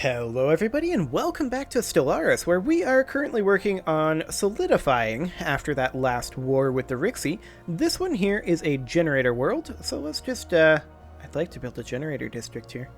Hello everybody and welcome back to Stellaris, where we are currently working on solidifying after that last war with the Rixie. This one here is a generator world, so let's just, I'd like to build a generator district here.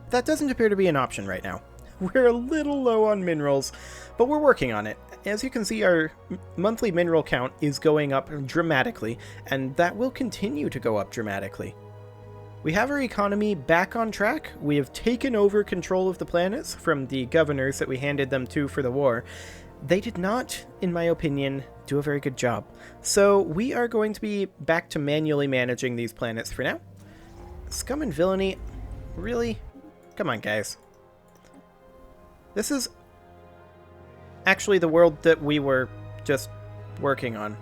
That doesn't appear to be an option right now. We're a little low on minerals, but we're working on it. As you can see, our monthly mineral count is going up dramatically, and that will continue to go up dramatically. We have our economy back on track. We have taken over control of the planets from the governors that we handed them to for the war. They did not, in my opinion, do a very good job. So we are going to be back to manually managing these planets for now. Scum and villainy? Really? Come on, guys. This is actually the world that we were just working on.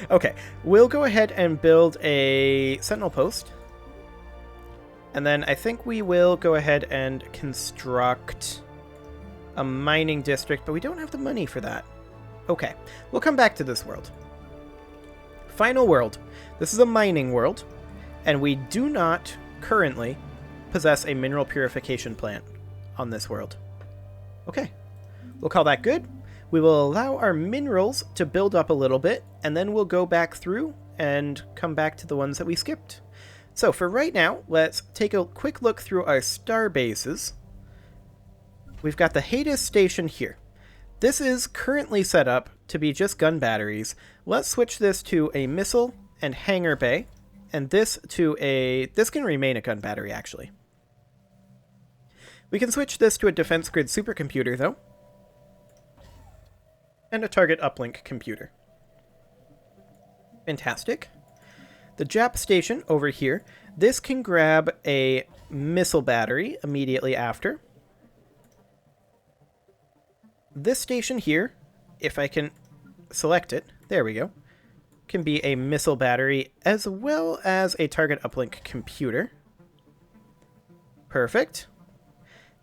Okay, we'll go ahead and build a sentinel post. And then I think we will go ahead and construct a mining district, but we don't have the money for that. Okay, we'll come back to this world. Final world. This is a mining world, and we do not currently possess a mineral purification plant on this world. Okay, we'll call that good. We will allow our minerals to build up a little bit, and then we'll go back through and come back to the ones that we skipped. So for right now, let's take a quick look through our star bases. We've got the Hades station here. This is currently set up to be just gun batteries. Let's switch this to a missile and hangar bay, and this to a... this can remain a gun battery, actually. We can switch this to a defense grid supercomputer, though. And a target uplink computer. Fantastic. The Jap station over here, this can grab a missile battery immediately after. This station here, if I can select it, there we go, can be a missile battery as well as a target uplink computer. Perfect.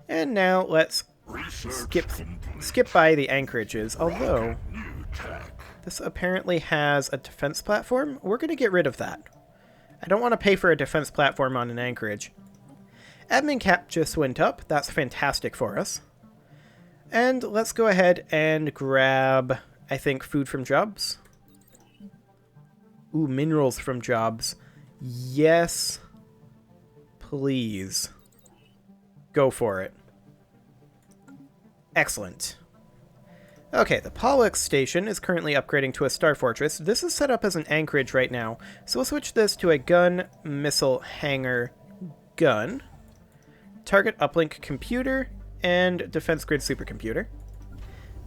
And now let's skip by the anchorages, although this apparently has a defense platform. We're going to get rid of that. I don't want to pay for a defense platform on an anchorage. Admin cap just went up. That's fantastic for us. And let's go ahead and grab, I think, food from jobs. Ooh, minerals from jobs. Yes, please. Go for it. Excellent. Okay, the Pollux station is currently upgrading to a star fortress. This is set up as an anchorage right now, so we'll switch this to a gun, missile, hangar, gun, target uplink computer, and defense grid supercomputer.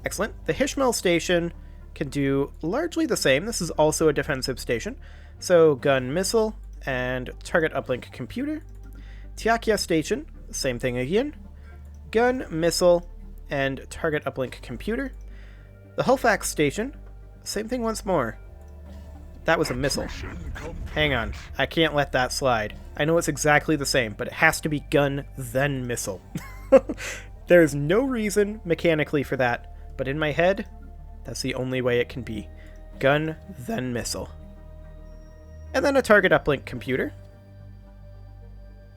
Excellent. The Hishmel station can do largely the same. This is also a defensive station. So gun, missile, and target uplink computer. Tiakia station, same thing again. Gun, missile, and target uplink computer. The Hulfax station, same thing once more. That was a missile. Hang on, I can't let that slide. I know it's exactly the same, but it has to be gun, then missile. There's no reason mechanically for that, but in my head, that's the only way it can be. Gun, then missile. And then a target uplink computer.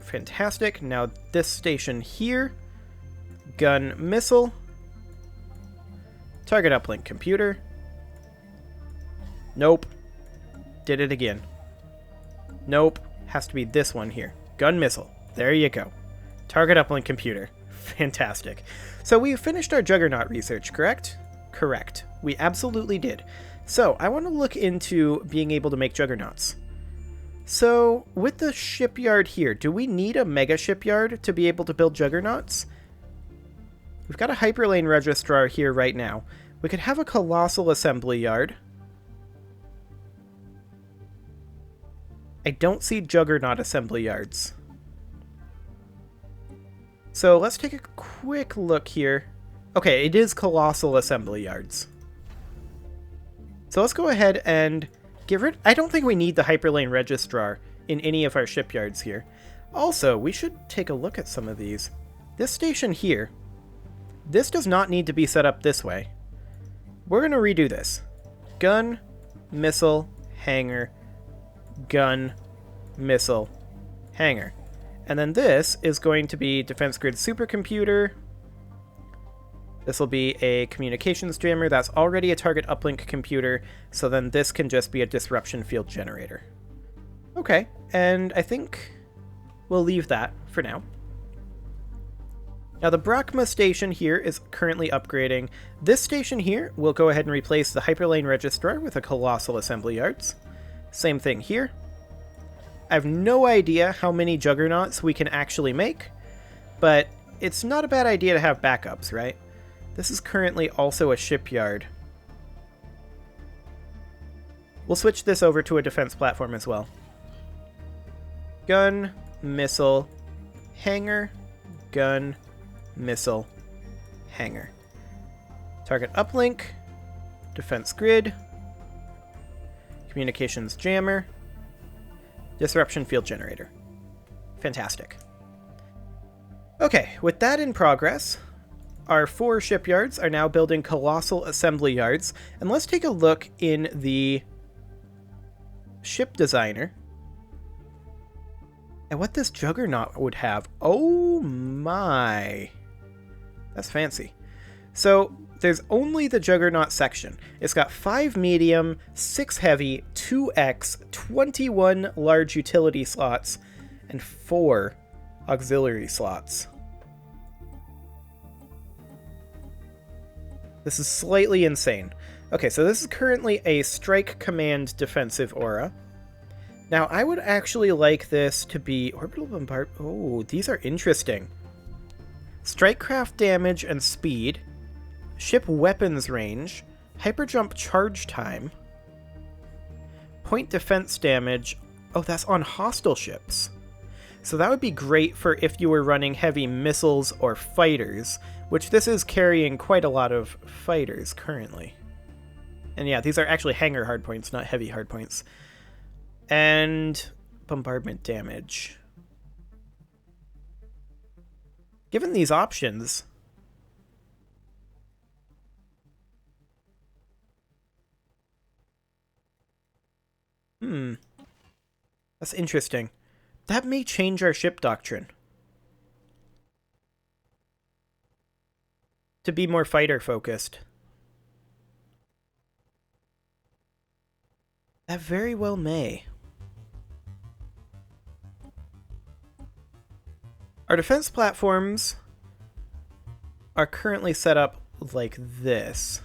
Fantastic. Now this station here, gun, missile, target uplink computer. Nope. Did it again. Nope. Has to be this one here. Gun, missile. There you go. Target uplink computer. Fantastic. So we finished our Juggernaut research, correct? Correct. We absolutely did. So I want to look into being able to make Juggernauts. So with the shipyard here, do we need a mega shipyard to be able to build Juggernauts? We've got a hyperlane registrar here right now. We could have a colossal assembly yard. I don't see Juggernaut assembly yards. So let's take a quick look here. Okay, it is colossal assembly yards. So let's go ahead and get rid... I don't think we need the hyperlane registrar in any of our shipyards here. Also, we should take a look at some of these. This station here, this does not need to be set up this way. We're going to redo this. Gun, missile, hangar, gun, missile, hangar. And then this is going to be defense grid supercomputer. This will be a communications jammer. That's already a target uplink computer, so then this can just be a disruption field generator. Okay, and I think we'll leave that for now. Now the Brachma station here is currently upgrading. This station here will go ahead and replace the Hyperlane Registrar with a Colossal Assembly Yards. Same thing here. I have no idea how many Juggernauts we can actually make, but it's not a bad idea to have backups, right? This is currently also a shipyard. We'll switch this over to a defense platform as well. Gun, missile, hangar, gun, missile, hangar. Target uplink, defense grid, communications jammer, disruption field generator. Fantastic. Okay, with that in progress, our 4 shipyards are now building colossal assembly yards, and let's take a look in the ship designer and what this Juggernaut would have. Oh my! That's fancy. So, there's only the Juggernaut section. It's got 5 medium, 6 heavy, 2X, 21 large utility slots, and 4 auxiliary slots. This is slightly insane. Okay, so this is currently a Strike Command defensive aura. Now, I would actually like this to be orbital bombard. Oh, these are interesting. Strike craft damage and speed, ship weapons range, hyperjump charge time, point defense damage. Oh, that's on hostile ships. So that would be great for if you were running heavy missiles or fighters, which this is carrying quite a lot of fighters currently. And yeah, these are actually hangar hardpoints, not heavy hardpoints. And bombardment damage. Given these options, that's interesting. That may change our ship doctrine to be more fighter focused. That very well may. Our defense platforms are currently set up like this.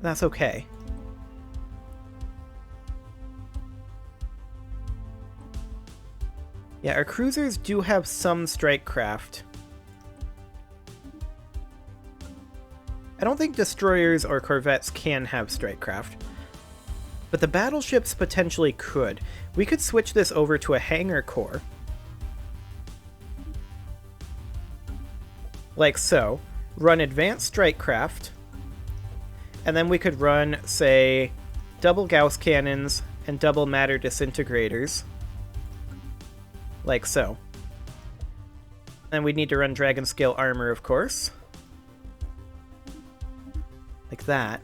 That's okay. Yeah, our cruisers do have some strike craft. I don't think destroyers or corvettes can have strike craft, but the battleships potentially could. We could switch this over to a hangar core. Like so. Run advanced strike craft, and then we could run, say, double Gauss cannons and double matter disintegrators. Like so. And we'd need to run dragon scale armor, of course. Like that.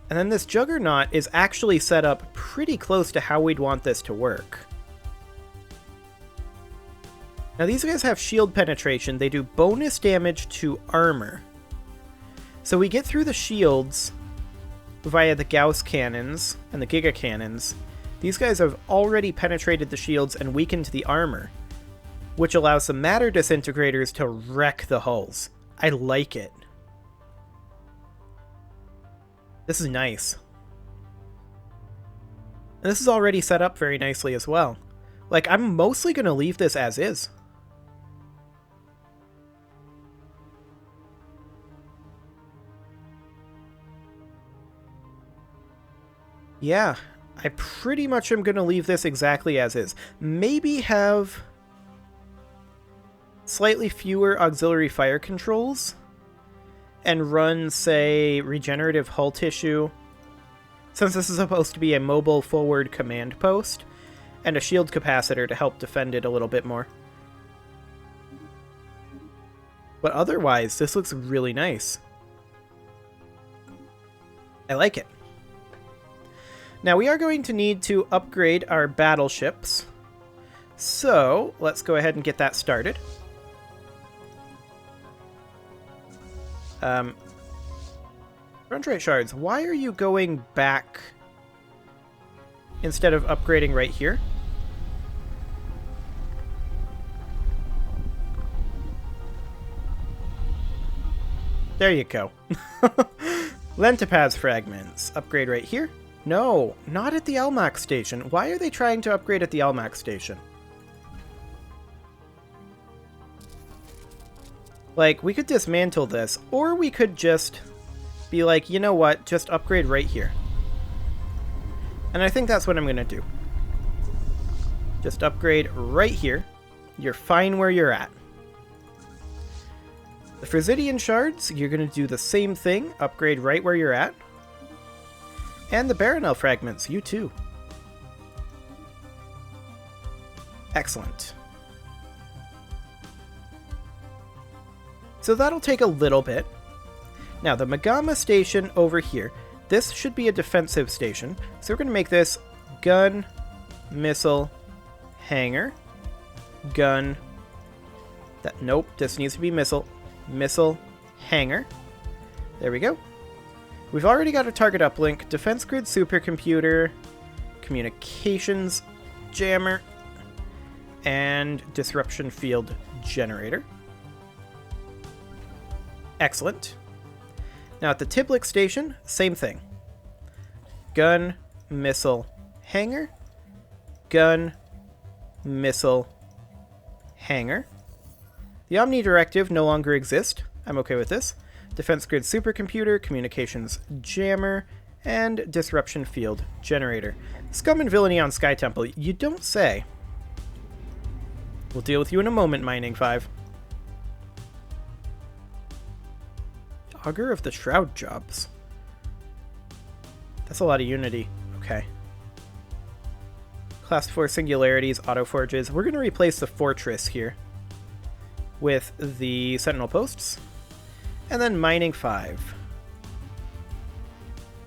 And then this Juggernaut is actually set up pretty close to how we'd want this to work. Now these guys have shield penetration. They do bonus damage to armor. So we get through the shields via the Gauss cannons and the Giga cannons. These guys have already penetrated the shields and weakened the armor, which allows the matter disintegrators to wreck the hulls. I like it. This is nice. And this is already set up very nicely as well. Like, I'm mostly going to leave this as is. Yeah, I pretty much am going to leave this exactly as is. Maybe have slightly fewer auxiliary fire controls and run, say, regenerative hull tissue, since this is supposed to be a mobile forward command post, and a shield capacitor to help defend it a little bit more. But otherwise, this looks really nice. I like it. Now we are going to need to upgrade our battleships. So let's go ahead and get that started. Chondrite shards, why are you going back instead of upgrading right here? There you go. Lentopaz fragments. Upgrade right here? No, not at the Almac station. Why are they trying to upgrade at the Almac station? Like, we could dismantle this, or we could just be like, you know what, just upgrade right here. And I think that's what I'm going to do. Just upgrade right here. You're fine where you're at. The Frisidian shards, you're going to do the same thing. Upgrade right where you're at. And the Baronel fragments, you too. Excellent. So that'll take a little bit. Now, the Magama station over here, this should be a defensive station. So we're going to make this gun, missile, hangar, gun. Nope, this needs to be missile. Missile, hangar. There we go. We've already got a target uplink, defense grid supercomputer, communications jammer, and disruption field generator. Excellent. Now at the Tiblik station, same thing. Gun, missile, hangar, gun, missile, hangar. The Omni Directive no longer exists. I'm okay with this. Defense Grid Supercomputer, Communications Jammer, and Disruption Field Generator. Scum and Villainy on Sky Temple. You don't say. We'll deal with you in a moment, Mining 5. Augur of the Shroud Jobs. That's a lot of Unity. Okay. Class 4 Singularities, Auto Forges. We're going to replace the Fortress here with the Sentinel Posts, and then Mining 5.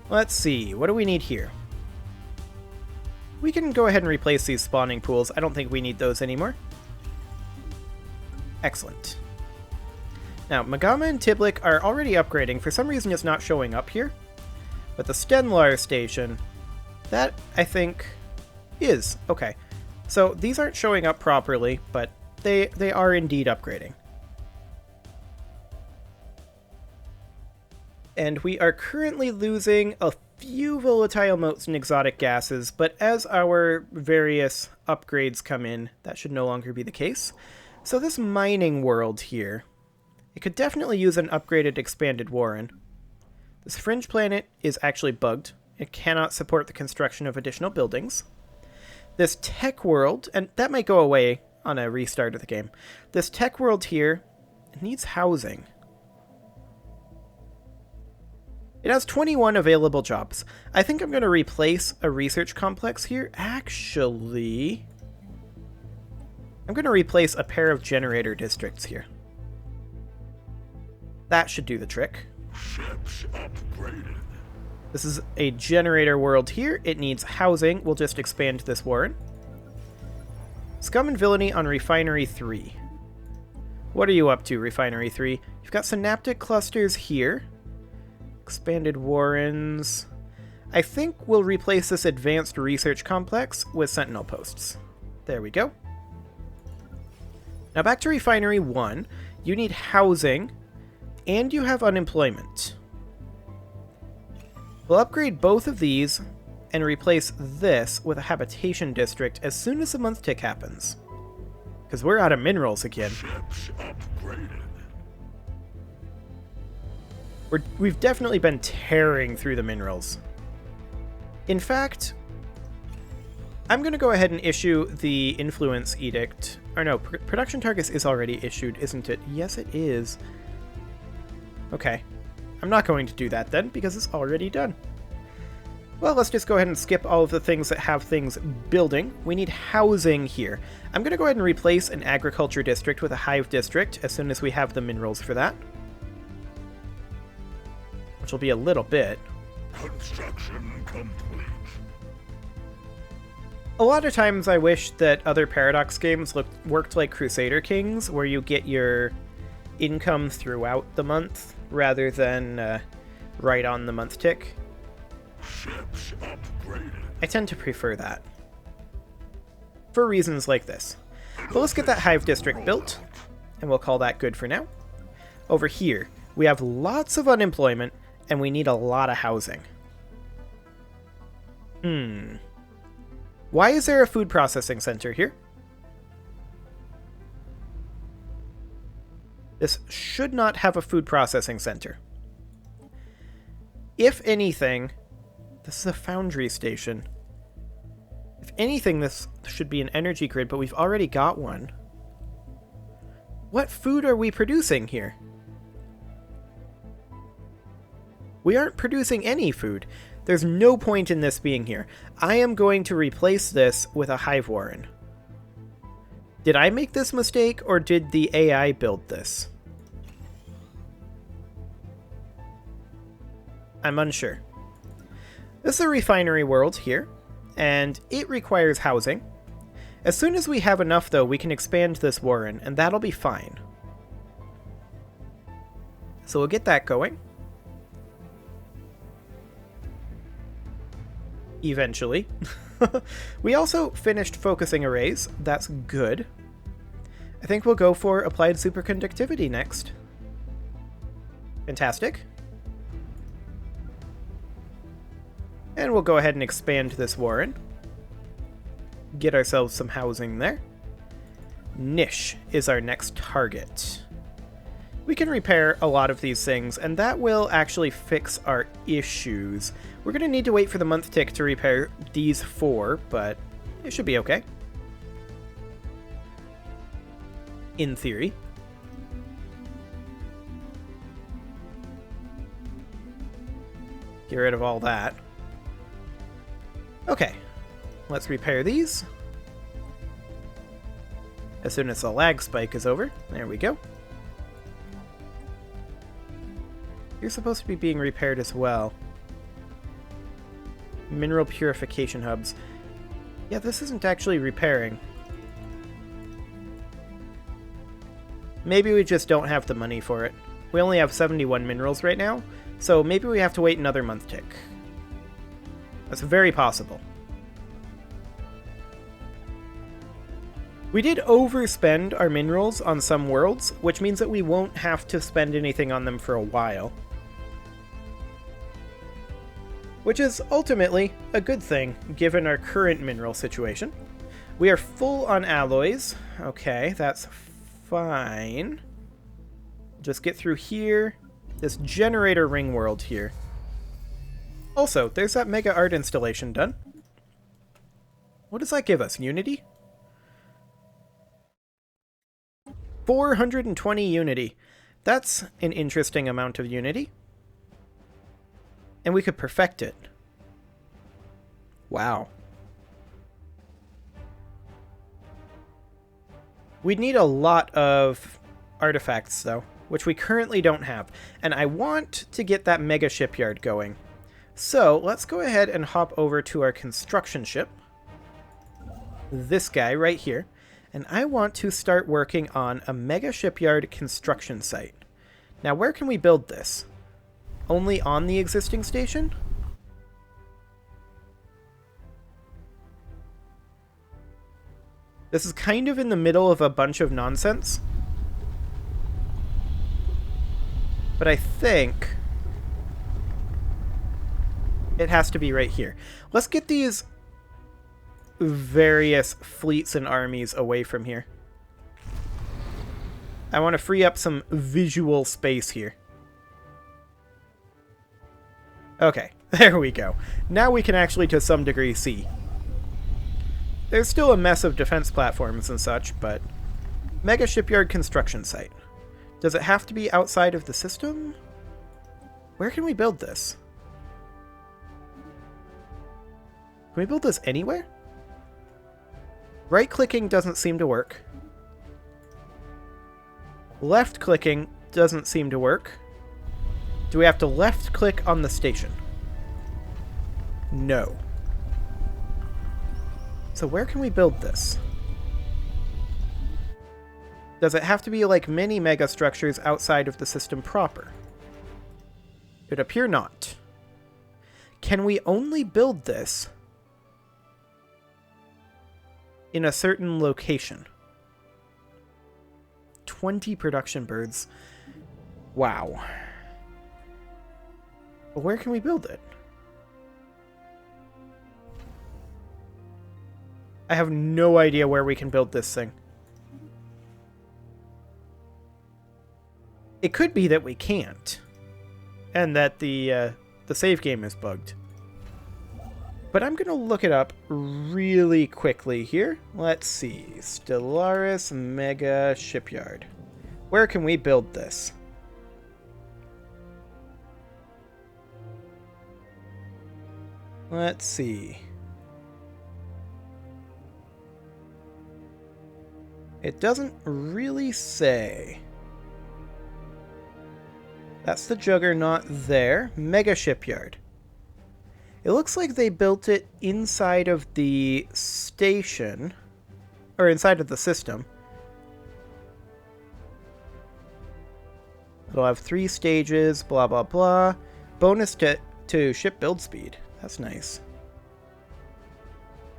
Let's see, what do we need here? We can go ahead and replace these spawning pools. I don't think we need those anymore. Excellent. Now, Magama and Tiblik are already upgrading. For some reason it's not showing up here. But the Stenlar station, that, I think, is. Okay. So these aren't showing up properly, but they are indeed upgrading. And we are currently losing a few volatile motes and exotic gases, but as our various upgrades come in, that should no longer be the case. So this mining world here, it could definitely use an upgraded expanded warren. This fringe planet is actually bugged. It cannot support the construction of additional buildings. This tech world, and that might go away on a restart of the game. This tech world here, it needs housing. It has 21 available jobs. I think I'm going to replace a research complex here. Actually, I'm going to replace a pair of generator districts here. That should do the trick. Ships upgraded. This is a generator world here. It needs housing. We'll just expand this warren. Scum and Villainy on Refinery 3. What are you up to, Refinery 3? You've got synaptic clusters here. Expanded warrens. I think we'll replace this advanced research complex with sentinel posts. There we go. Now back to Refinery 1. You need housing, and you have unemployment. We'll upgrade both of these and replace this with a habitation district as soon as the month tick happens. Because we're out of minerals again. Ships upgraded. We've definitely been tearing through the minerals. In fact, I'm going to go ahead and issue the Influence Edict. Or no, Production Targets is already issued, isn't it? Yes, it is. Okay. I'm not going to do that then, because it's already done. Well, let's just go ahead and skip all of the things that have things building. We need housing here. I'm going to go ahead and replace an agriculture district with a hive district as soon as we have the minerals for that. Which will be a little bit. Construction complete. A lot of times I wish that other Paradox games worked like Crusader Kings, where you get your income throughout the month rather than right on the month tick. Ships upgraded. I tend to prefer that, for reasons like this. But let's get that Hive District built, and we'll call that good for now. Over here, we have lots of unemployment, and we need a lot of housing. Why is there a food processing center here? This should not have a food processing center. If anything, this is a foundry station. If anything, this should be an energy grid, but we've already got one. What food are we producing here? We aren't producing any food. There's no point in this being here. I am going to replace this with a hive warren. Did I make this mistake, or did the AI build this? I'm unsure. This is a refinery world here, and it requires housing. As soon as we have enough, though, we can expand this warren, and that'll be fine. So we'll get that going. Eventually. We also finished focusing arrays. That's good. I think we'll go for applied superconductivity next. Fantastic. And we'll go ahead and expand this warren. Get ourselves some housing there. Niche is our next target. We can repair a lot of these things, and that will actually fix our issues. We're going to need to wait for the month tick to repair these 4, but it should be okay. In theory. Get rid of all that. Okay, let's repair these. As soon as the lag spike is over. There we go. You're supposed to be being repaired as well. Mineral purification hubs. Yeah, this isn't actually repairing. Maybe we just don't have the money for it. We only have 71 minerals right now, so maybe we have to wait another month tick. That's very possible. We did overspend our minerals on some worlds, which means that we won't have to spend anything on them for a while. Which is ultimately a good thing, given our current mineral situation. We are full on alloys. Okay, that's fine. Just get through here. This generator ring world here. Also, there's that mega art installation done. What does that give us? Unity? 420 unity. That's an interesting amount of unity. And we could perfect it. Wow. We'd need a lot of artifacts, though, which we currently don't have. And I want to get that mega shipyard going. So let's go ahead and hop over to our construction ship. This guy right here. And I want to start working on a mega shipyard construction site. Now, where can we build this? Only on the existing station? This is kind of in the middle of a bunch of nonsense. But I think it has to be right here. Let's get these various fleets and armies away from here. I want to free up some visual space here. Okay, there we go. Now we can actually, to some degree, see. There's still a mess of defense platforms and such, but... Mega shipyard construction site. Does it have to be outside of the system? Where can we build this? Can we build this anywhere? Right-clicking doesn't seem to work. Left-clicking doesn't seem to work. Do we have to left-click on the station? No. So where can we build this? Does it have to be like mini mega structures outside of the system proper? It would appear not. Can we only build this in a certain location? 20 production birds. Wow. But where can we build it? I have no idea where we can build this thing. It could be that we can't, and that the save game is bugged. But I'm going to look it up really quickly here. Let's see. Stellaris Mega Shipyard. Where can we build this? Let's see. It doesn't really say. That's the Juggernaut there. Mega Shipyard. It looks like they built it inside of the station, or inside of the system. It'll have 3 stages, blah blah blah. Bonus to ship build speed. That's nice.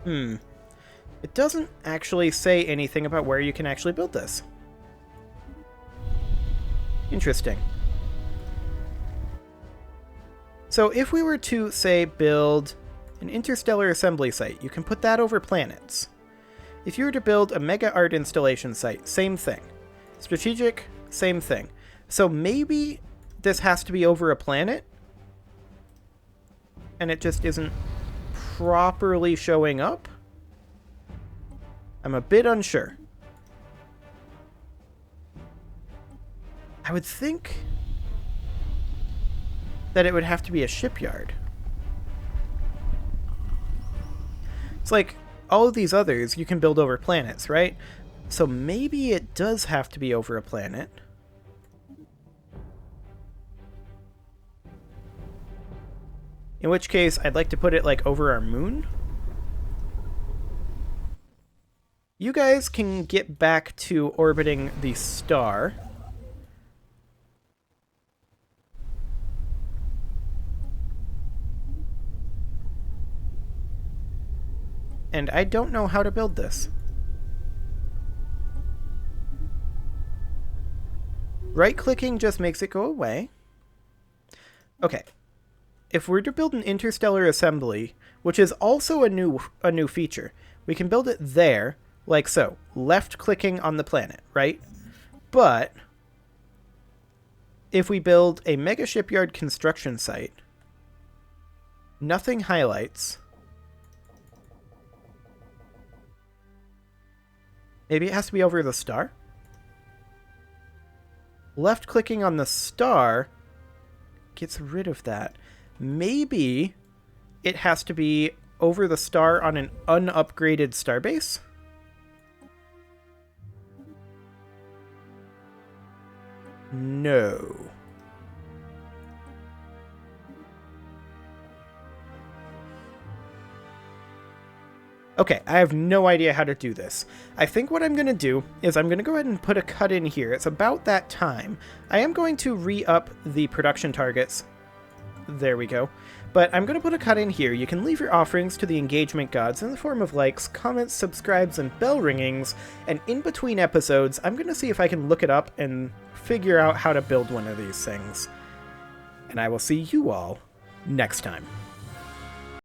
It doesn't actually say anything about where you can actually build this. Interesting. So if we were to, say, build an interstellar assembly site, you can put that over planets. If you were to build a mega art installation site, same thing. Strategic, same thing. So maybe this has to be over a planet, and it just isn't properly showing up? I'm a bit unsure. I would think that it would have to be a shipyard. It's like all of these others you can build over planets, right? So maybe it does have to be over a planet. In which case, I'd like to put it like over our moon. You guys can get back to orbiting the star. And I don't know how to build this. Right-clicking just makes it go away. Okay. If we're to build an interstellar assembly, which is also a new feature, we can build it there, like so. Left-clicking on the planet, right? But if we build a mega shipyard construction site, nothing highlights. Maybe it has to be over the star? Left-clicking on the star gets rid of that. Maybe it has to be over the star on an unupgraded starbase? No. Okay, I have no idea how to do this. I think what I'm going to do is I'm going to go ahead and put a cut in here. It's about that time. I am going to re-up the production targets. There we go. But I'm going to put a cut in here. You can leave your offerings to the engagement gods in the form of likes, comments, subscribes, and bell ringings. And in between episodes, I'm going to see if I can look it up and figure out how to build one of these things. And I will see you all next time.